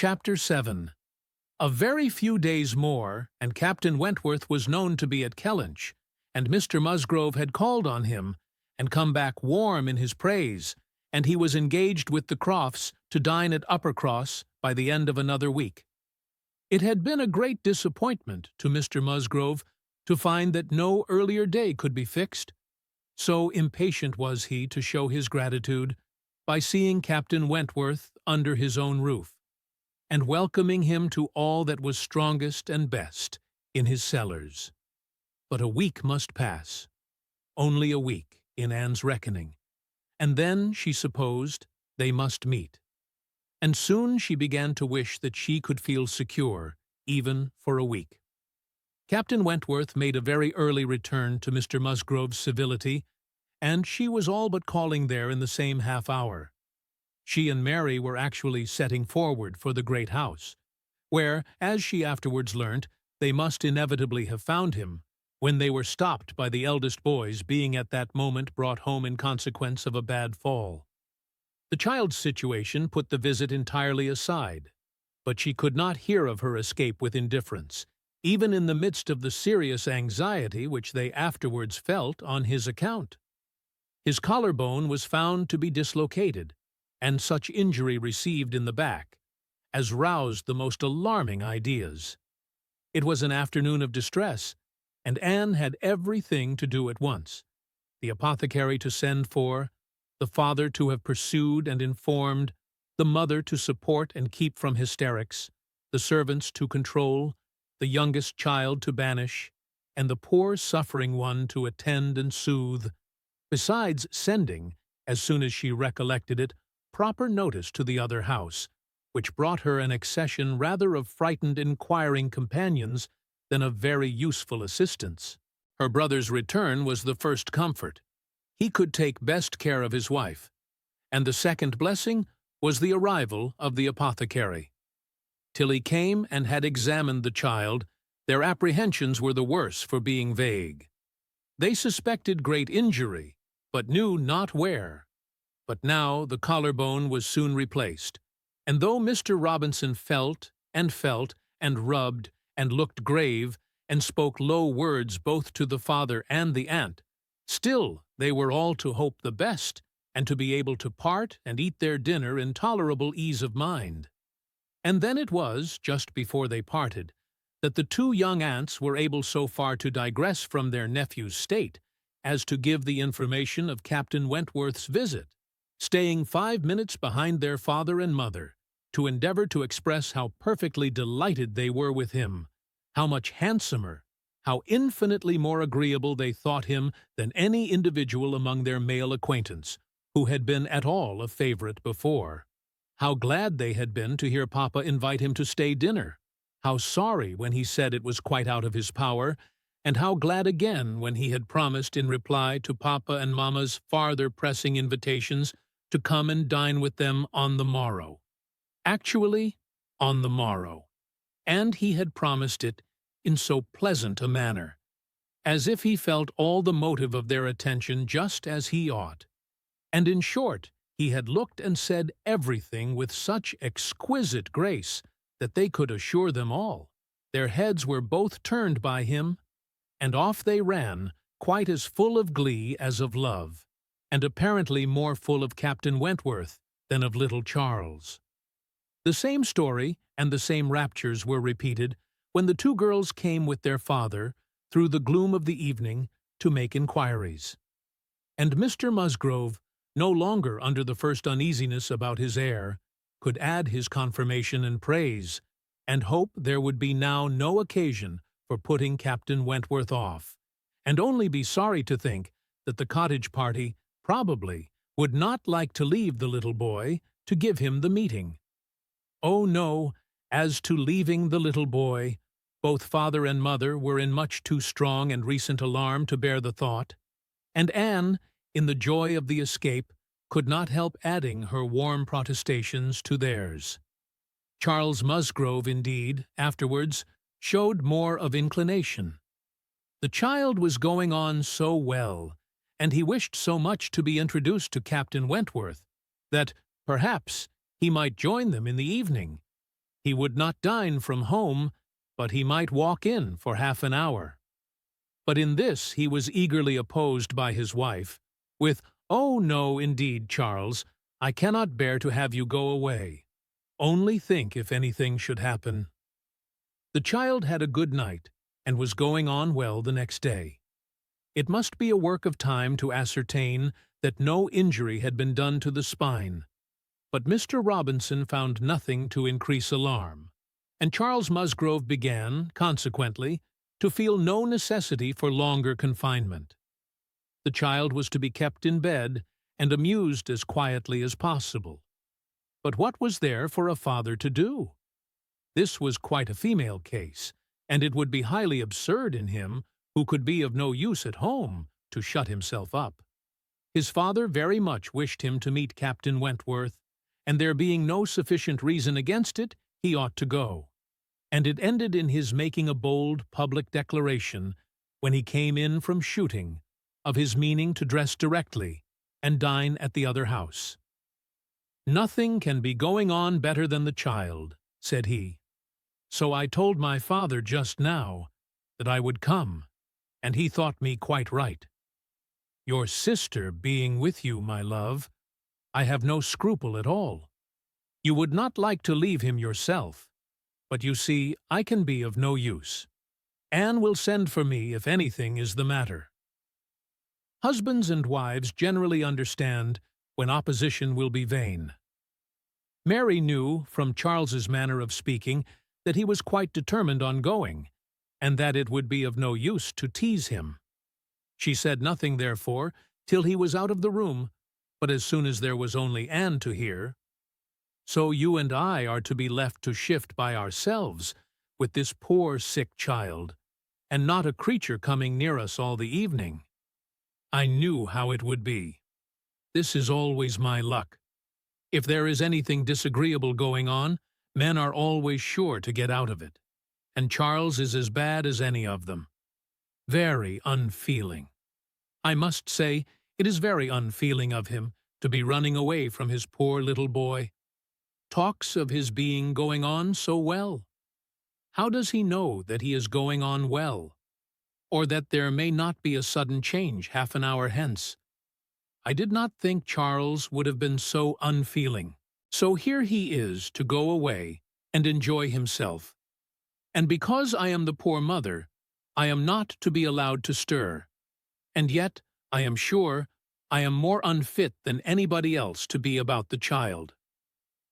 Chapter 7. A very few days more, and Captain Wentworth was known to be at Kellynch, and Mr. Musgrove had called on him, and come back warm in his praise, and he was engaged with the Crofts to dine at Uppercross by the end of another week. It had been a great disappointment to Mr. Musgrove to find that no earlier day could be fixed. So impatient was he to show his gratitude by seeing Captain Wentworth under his own roof, and welcoming him to all that was strongest and best in his cellars. But a week must pass, only a week in Anne's reckoning, and then, she supposed, they must meet. And soon she began to wish that she could feel secure, even for a week. Captain Wentworth made a very early return to Mr. Musgrove's civility, and she was all but calling there in the same half-hour. She and Mary were actually setting forward for the great house, where, as she afterwards learnt, they must inevitably have found him, when they were stopped by the eldest boys being at that moment brought home in consequence of a bad fall. The child's situation put the visit entirely aside, but she could not hear of her escape with indifference, even in the midst of the serious anxiety which they afterwards felt on his account. His collarbone was found to be dislocated, and such injury received in the back as roused the most alarming ideas. It was an afternoon of distress, and Anne had everything to do at once: the apothecary to send for, the father to have pursued and informed, the mother to support and keep from hysterics, the servants to control, the youngest child to banish, and the poor suffering one to attend and soothe, besides sending, as soon as she recollected it, proper notice to the other house, which brought her an accession rather of frightened inquiring companions than of very useful assistants. Her brother's return was the first comfort. He could take best care of his wife, and the second blessing was the arrival of the apothecary. Till he came and had examined the child, their apprehensions were the worse for being vague. They suspected great injury, but knew not where. But now the collarbone was soon replaced, and though Mr. Robinson felt and rubbed and looked grave and spoke low words both to the father and the aunt, still they were all to hope the best, and to be able to part and eat their dinner in tolerable ease of mind. And then it was, just before they parted, that the two young aunts were able so far to digress from their nephew's state as to give the information of Captain Wentworth's visit, staying 5 minutes behind their father and mother, to endeavor to express how perfectly delighted they were with him, how much handsomer, how infinitely more agreeable they thought him than any individual among their male acquaintance, who had been at all a favorite before. How glad they had been to hear Papa invite him to stay dinner, how sorry when he said it was quite out of his power, and how glad again when he had promised in reply to Papa and Mamma's farther pressing invitations to come and dine with them on the morrow. Actually, on the morrow. And he had promised it in so pleasant a manner, as if he felt all the motive of their attention just as he ought. And in short, he had looked and said everything with such exquisite grace that they could assure them all. Their heads were both turned by him, and off they ran, quite as full of glee as of love, and apparently more full of Captain Wentworth than of little Charles. The same story and the same raptures were repeated when the two girls came with their father, through the gloom of the evening, to make inquiries. And Mr. Musgrove, no longer under the first uneasiness about his heir, could add his confirmation and praise, and hope there would be now no occasion for putting Captain Wentworth off, and only be sorry to think that the cottage party probably would not like to leave the little boy to give him the meeting. Oh no, as to leaving the little boy, both father and mother were in much too strong and recent alarm to bear the thought, and Anne, in the joy of the escape, could not help adding her warm protestations to theirs. Charles Musgrove, indeed, afterwards, showed more of inclination. The child was going on so well, and he wished so much to be introduced to Captain Wentworth, that, perhaps, he might join them in the evening. He would not dine from home, but he might walk in for half an hour. But in this he was eagerly opposed by his wife, with, "Oh, no, indeed, Charles, I cannot bear to have you go away. Only think if anything should happen." The child had a good night, and was going on well the next day. It must be a work of time to ascertain that no injury had been done to the spine, but Mr. Robinson found nothing to increase alarm, and Charles Musgrove began, consequently, to feel no necessity for longer confinement. The child was to be kept in bed and amused as quietly as possible. But what was there for a father to do? This was quite a female case, and it would be highly absurd in him, who could be of no use at home, to shut himself up. His father very much wished him to meet Captain Wentworth, and there being no sufficient reason against it, he ought to go. And it ended in his making a bold public declaration, when he came in from shooting, of his meaning to dress directly and dine at the other house. "Nothing can be going on better than the child," said he. "So I told my father just now that I would come, and he thought me quite right. Your sister being with you, my love, I have no scruple at all. You would not like to leave him yourself, but you see I can be of no use. Anne will send for me if anything is the matter." Husbands and wives generally understand when opposition will be vain. Mary knew, from Charles's manner of speaking, that he was quite determined on going, and that it would be of no use to tease him. She said nothing, therefore, till he was out of the room, but as soon as there was only Anne to hear, "So you and I are to be left to shift by ourselves, with this poor sick child, and not a creature coming near us all the evening. I knew how it would be. This is always my luck. If there is anything disagreeable going on, men are always sure to get out of it, and Charles is as bad as any of them. Very unfeeling. I must say it is very unfeeling of him to be running away from his poor little boy. Talks of his being going on so well. How does he know that he is going on well, or that there may not be a sudden change half an hour hence? I did not think Charles would have been so unfeeling. So here he is to go away and enjoy himself. And because I am the poor mother, I am not to be allowed to stir. And yet, I am sure, I am more unfit than anybody else to be about the child.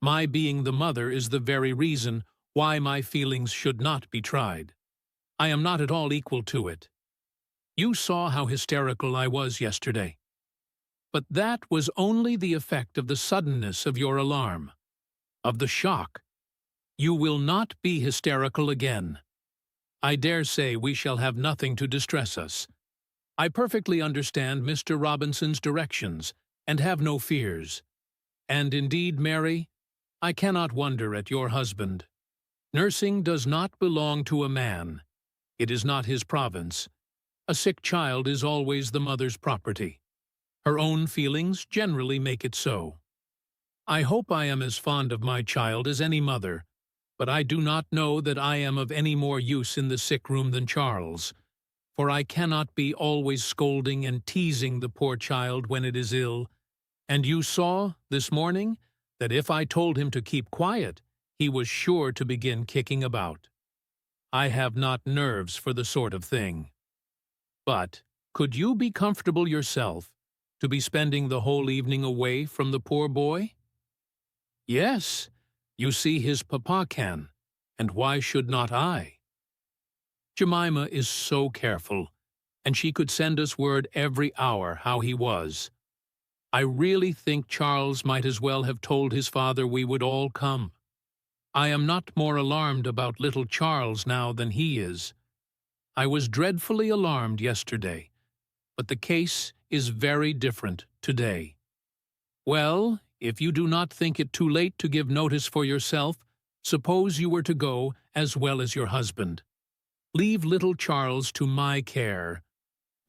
My being the mother is the very reason why my feelings should not be tried. I am not at all equal to it. You saw how hysterical I was yesterday. But that was only the effect of the suddenness of your alarm, of the shock. You will not be hysterical again. I dare say we shall have nothing to distress us. I perfectly understand Mr. Robinson's directions, and have no fears. And indeed, Mary, I cannot wonder at your husband. Nursing does not belong to a man. It is not his province. A sick child is always the mother's property. Her own feelings generally make it so. I hope I am as fond of my child as any mother, but I do not know that I am of any more use in the sick room than Charles, for I cannot be always scolding and teasing the poor child when it is ill, and you saw, this morning, that if I told him to keep quiet, he was sure to begin kicking about. I have not nerves for the sort of thing. But could you be comfortable yourself to be spending the whole evening away from the poor boy? Yes, you see his papa can, and why should not I? Jemima is so careful, and she could send us word every hour how he was. I really think Charles might as well have told his father we would all come. I am not more alarmed about little Charles now than he is. I was dreadfully alarmed yesterday, but the case is very different today. Well, if you do not think it too late to give notice for yourself, suppose you were to go as well as your husband. Leave little Charles to my care.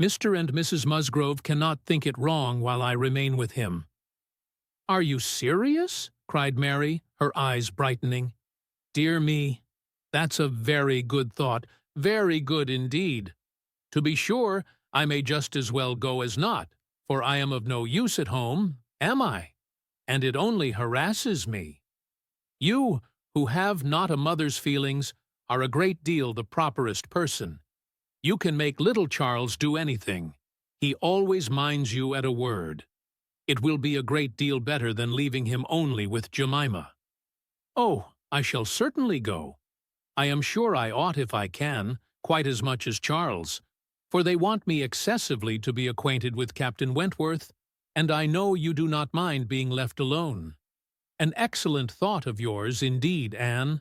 Mr. and Mrs. Musgrove cannot think it wrong while I remain with him." "Are you serious?" cried Mary, her eyes brightening. Dear me, that's a very good thought, very good indeed. To be sure, I may just as well go as not, for I am of no use at home, am I? And it only harasses me. You, who have not a mother's feelings, are a great deal the properest person. You can make little Charles do anything. He always minds you at a word. It will be a great deal better than leaving him only with Jemima. Oh, I shall certainly go. I am sure I ought if I can, quite as much as Charles, for they want me excessively to be acquainted with Captain Wentworth, and I know you do not mind being left alone. An excellent thought of yours, indeed, Anne.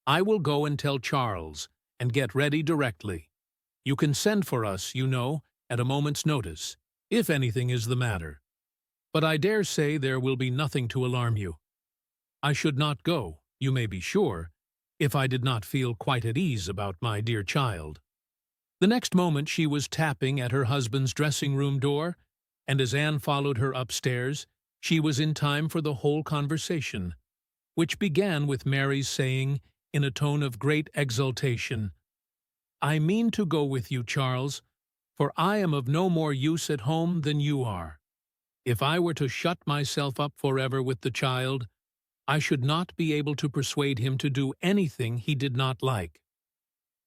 I will go and tell Charles, and get ready directly. You can send for us, you know, at a moment's notice, if anything is the matter. But I dare say there will be nothing to alarm you. I should not go, you may be sure, if I did not feel quite at ease about my dear child. The next moment she was tapping at her husband's dressing-room door, and as Anne followed her upstairs, she was in time for the whole conversation, which began with Mary's saying, in a tone of great exultation, "I mean to go with you, Charles, for I am of no more use at home than you are. If I were to shut myself up forever with the child, I should not be able to persuade him to do anything he did not like.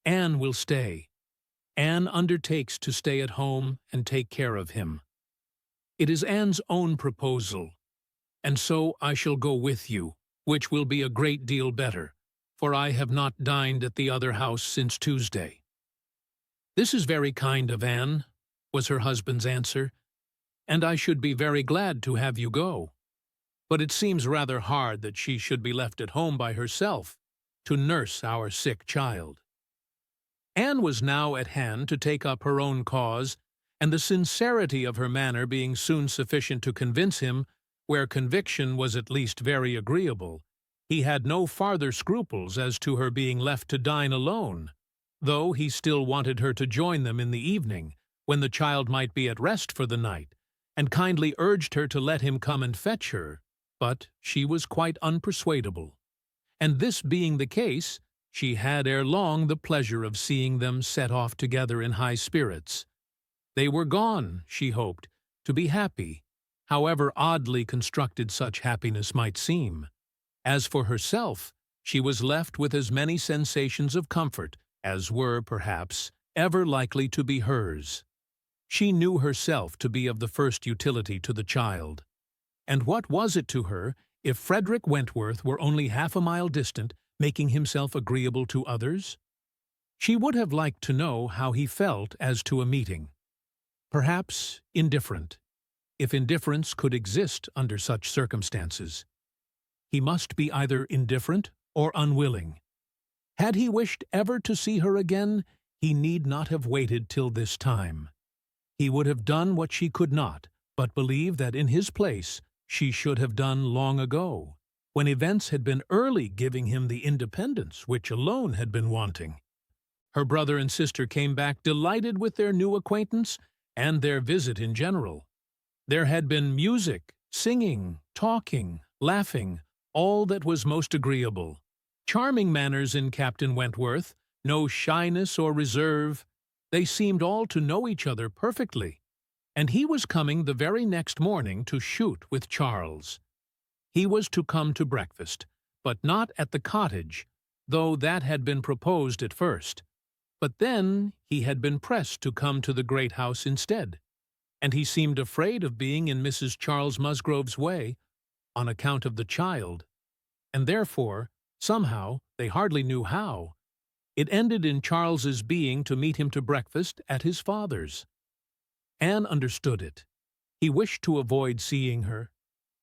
Anne will stay. Anne undertakes to stay at home and take care of him. It is Anne's own proposal, and so I shall go with you, which will be a great deal better, for I have not dined at the other house since Tuesday." "This is very kind of Anne," was her husband's answer, "and I should be very glad to have you go. But it seems rather hard that she should be left at home by herself to nurse our sick child." Anne was now at hand to take up her own cause, and the sincerity of her manner being soon sufficient to convince him, where conviction was at least very agreeable, he had no farther scruples as to her being left to dine alone, though he still wanted her to join them in the evening, when the child might be at rest for the night, and kindly urged her to let him come and fetch her, but she was quite unpersuadable. And this being the case, she had ere long the pleasure of seeing them set off together in high spirits. They were gone, she hoped, to be happy, however oddly constructed such happiness might seem. As for herself, she was left with as many sensations of comfort as were, perhaps, ever likely to be hers. She knew herself to be of the first utility to the child. And what was it to her if Frederick Wentworth were only half a mile distant, making himself agreeable to others? She would have liked to know how he felt as to a meeting. Perhaps indifferent, if indifference could exist under such circumstances. He must be either indifferent or unwilling. Had he wished ever to see her again, he need not have waited till this time. He would have done what she could not, but believe that in his place she should have done long ago, when events had been early giving him the independence which alone had been wanting. Her brother and sister came back delighted with their new acquaintance and their visit in general. There had been music, singing, talking, laughing, all that was most agreeable. Charming manners in Captain Wentworth, no shyness or reserve. They seemed all to know each other perfectly, and he was coming the very next morning to shoot with Charles. He was to come to breakfast, but not at the cottage, though that had been proposed at first. But then he had been pressed to come to the great house instead, and he seemed afraid of being in Mrs. Charles Musgrove's way on account of the child, and therefore, somehow, they hardly knew how, it ended in Charles's being to meet him to breakfast at his father's. Anne understood it. He wished to avoid seeing her.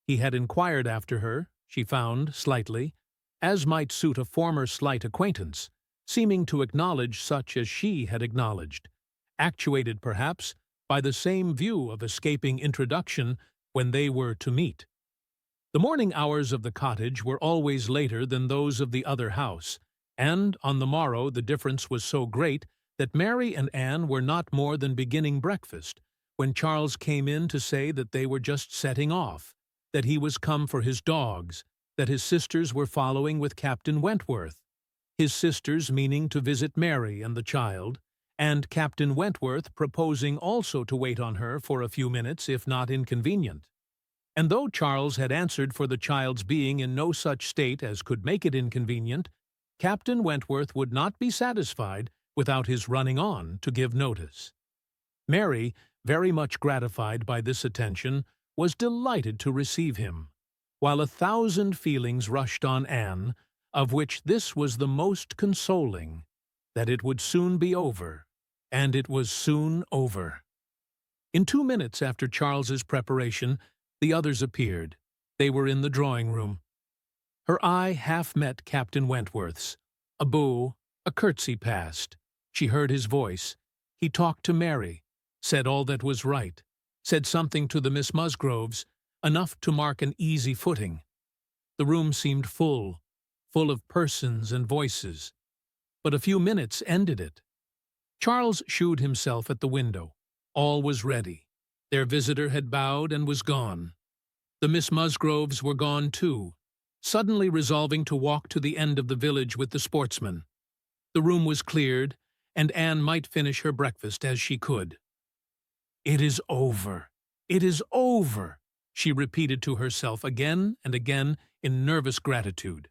He had inquired after her, she found, slightly, as might suit a former slight acquaintance, seeming to acknowledge such as she had acknowledged, actuated, perhaps, by the same view of escaping introduction when they were to meet. The morning hours of the cottage were always later than those of the other house, and on the morrow the difference was so great that Mary and Anne were not more than beginning breakfast, when Charles came in to say that they were just setting off, that he was come for his dogs, that his sisters were following with Captain Wentworth, his sisters meaning to visit Mary and the child, and Captain Wentworth proposing also to wait on her for a few minutes if not inconvenient. And though Charles had answered for the child's being in no such state as could make it inconvenient, Captain Wentworth would not be satisfied without his running on to give notice. Mary, very much gratified by this attention, was delighted to receive him, while 1,000 feelings rushed on Anne, of which this was the most consoling, that it would soon be over, and it was soon over. In 2 minutes after Charles's preparation, the others appeared. They were in the drawing-room. Her eye half met Captain Wentworth's. A bow, a curtsy passed. She heard his voice. He talked to Mary, said all that was right, said something to the Miss Musgroves, enough to mark an easy footing. The room seemed full of persons and voices. But a few minutes ended it. Charles shewed himself at the window. All was ready. Their visitor had bowed and was gone. The Miss Musgroves were gone too, suddenly resolving to walk to the end of the village with the sportsmen. The room was cleared, and Anne might finish her breakfast as she could. "It is over! It is over!" she repeated to herself again and again in nervous gratitude.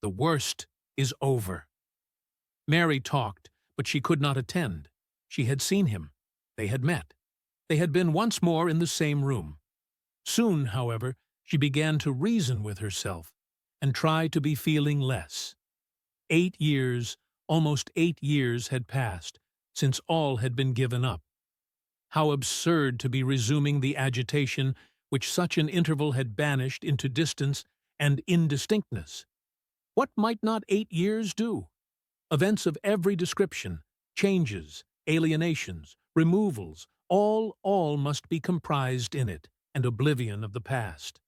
"The worst is over." Mary talked, but she could not attend. She had seen him. They had met. They had been once more in the same room. Soon, however, she began to reason with herself and try to be feeling less. 8 years, almost 8 years had passed since all had been given up. How absurd to be resuming the agitation which such an interval had banished into distance and indistinctness. What might not 8 years do? Events of every description, changes, alienations, removals, all must be comprised in it, and oblivion of the past.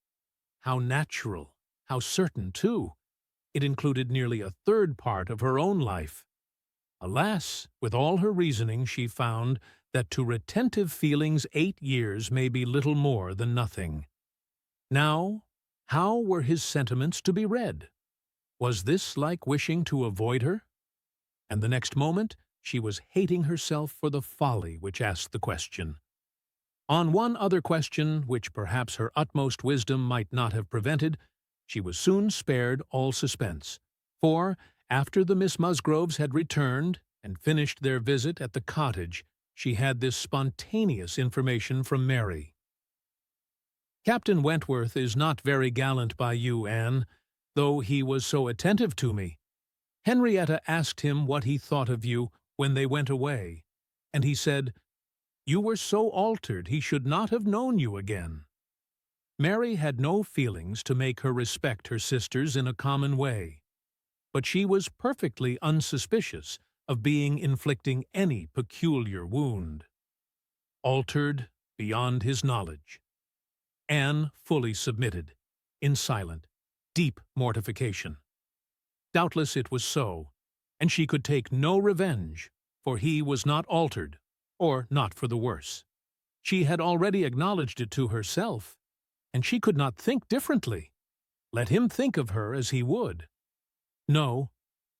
How natural, how certain, too. It included nearly a third part of her own life. Alas, with all her reasoning, she found that to retentive feelings 8 years may be little more than nothing. Now, how were his sentiments to be read? Was this like wishing to avoid her? And the next moment she was hating herself for the folly which asked the question. On one other question, which perhaps her utmost wisdom might not have prevented, she was soon spared all suspense, for, after the Miss Musgroves had returned and finished their visit at the cottage, she had this spontaneous information from Mary. "Captain Wentworth is not very gallant by you, Anne, though he was so attentive to me. Henrietta asked him what he thought of you when they went away, and he said, 'You were so altered he should not have known you again.'" Mary had no feelings to make her respect her sisters in a common way, but she was perfectly unsuspicious of being inflicting any peculiar wound. Altered beyond his knowledge. Anne fully submitted, in silent, deep mortification. Doubtless it was so, and she could take no revenge, for he was not altered, or not for the worse. She had already acknowledged it to herself, and she could not think differently. Let him think of her as he would. No,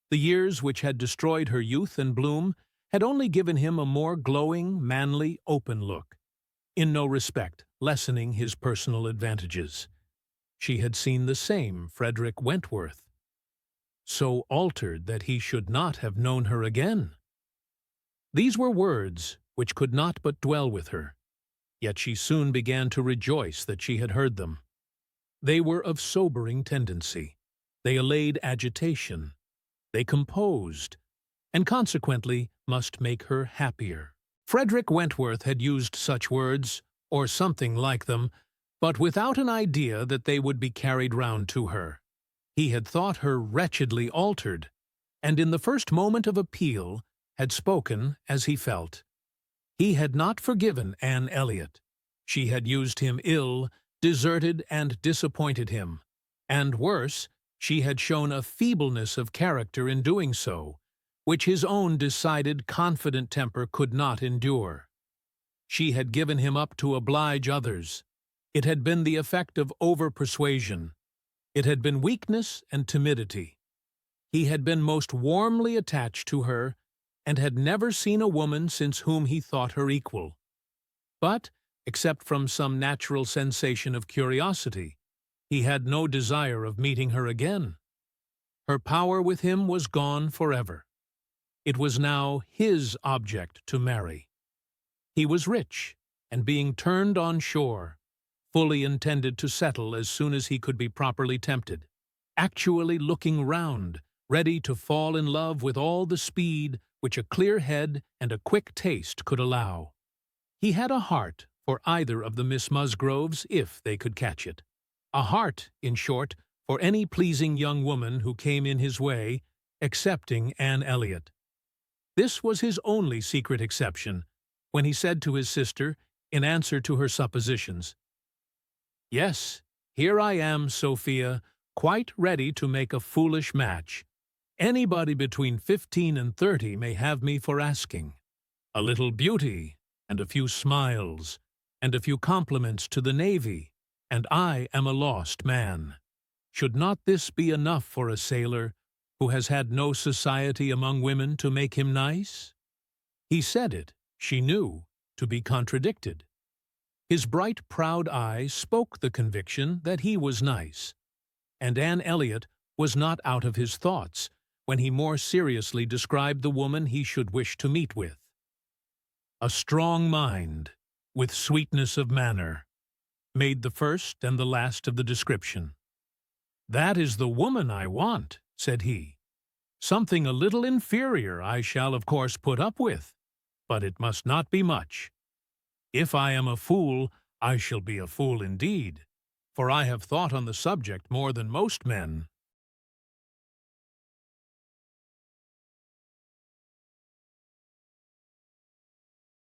the years which had destroyed her youth and bloom had only given him a more glowing, manly, open look, in no respect lessening his personal advantages. She had seen the same Frederick Wentworth, so altered that he should not have known her again. These were words which could not but dwell with her, yet she soon began to rejoice that she had heard them. They were of sobering tendency. They allayed agitation. They composed, and consequently must make her happier. Frederick Wentworth had used such words, or something like them, but without an idea that they would be carried round to her. He had thought her wretchedly altered, and in the first moment of appeal had spoken as he felt. He had not forgiven Anne Elliot. She had used him ill, deserted and disappointed him, and worse, she had shown a feebleness of character in doing so, which his own decided, confident temper could not endure. She had given him up to oblige others. It had been the effect of over-persuasion. It had been weakness and timidity. He had been most warmly attached to her, and had never seen a woman since whom he thought her equal. But, except from some natural sensation of curiosity, he had no desire of meeting her again. Her power with him was gone forever. It was now his object to marry. He was rich, and being turned on shore, fully intended to settle as soon as he could be properly tempted, actually looking round, ready to fall in love with all the speed which a clear head and a quick taste could allow. He had a heart for either of the Miss Musgroves if they could catch it. A heart, in short, for any pleasing young woman who came in his way, excepting Anne Elliot. This was his only secret exception, when he said to his sister, in answer to her suppositions, "Yes, here I am, Sophia, quite ready to make a foolish match. Anybody between 15 and 30 may have me for asking. A little beauty, and a few smiles, and a few compliments to the navy, and I am a lost man. Should not this be enough for a sailor who has had no society among women to make him nice?" He said it, she knew, to be contradicted. His bright, proud eyes spoke the conviction that he was nice, and Anne Elliot was not out of his thoughts when he more seriously described the woman he should wish to meet with. "A strong mind, with sweetness of manner," made the first and the last of the description. "That is the woman I want," said he. "Something a little inferior I shall of course put up with, but it must not be much. If I am a fool, I shall be a fool indeed, for I have thought on the subject more than most men."